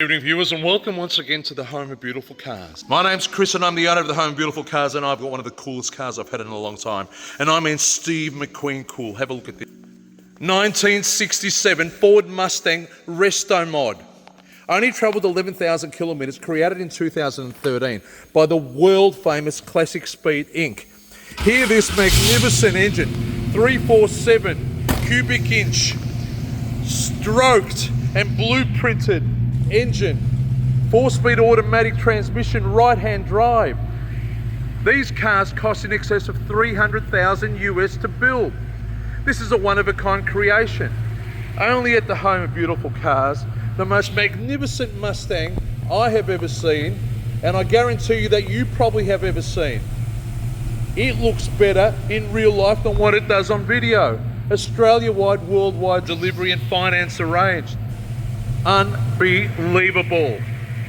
Good evening, viewers, and welcome once again to the Home of Beautiful Cars. My name's Chris and I'm the owner of the Home of Beautiful Cars, and I've got one of the coolest cars I've had in a long time. And I mean Steve McQueen cool. Have a look at this. 1967 Ford Mustang Restomod. Only travelled 11,000 kilometres, created in 2013 by the world famous Classic Speed Inc. Hear this magnificent engine, 347 cubic inch, stroked and blueprinted engine, 4-speed automatic transmission, right-hand drive. These cars cost in excess of 300,000 US to build. This is a one-of-a-kind creation. Only at the Home of Beautiful Cars, the most magnificent Mustang I have ever seen, and I guarantee you that you probably have ever seen. It looks better in real life than what it does on video. Australia-wide, worldwide delivery and finance arranged. Unbelievable.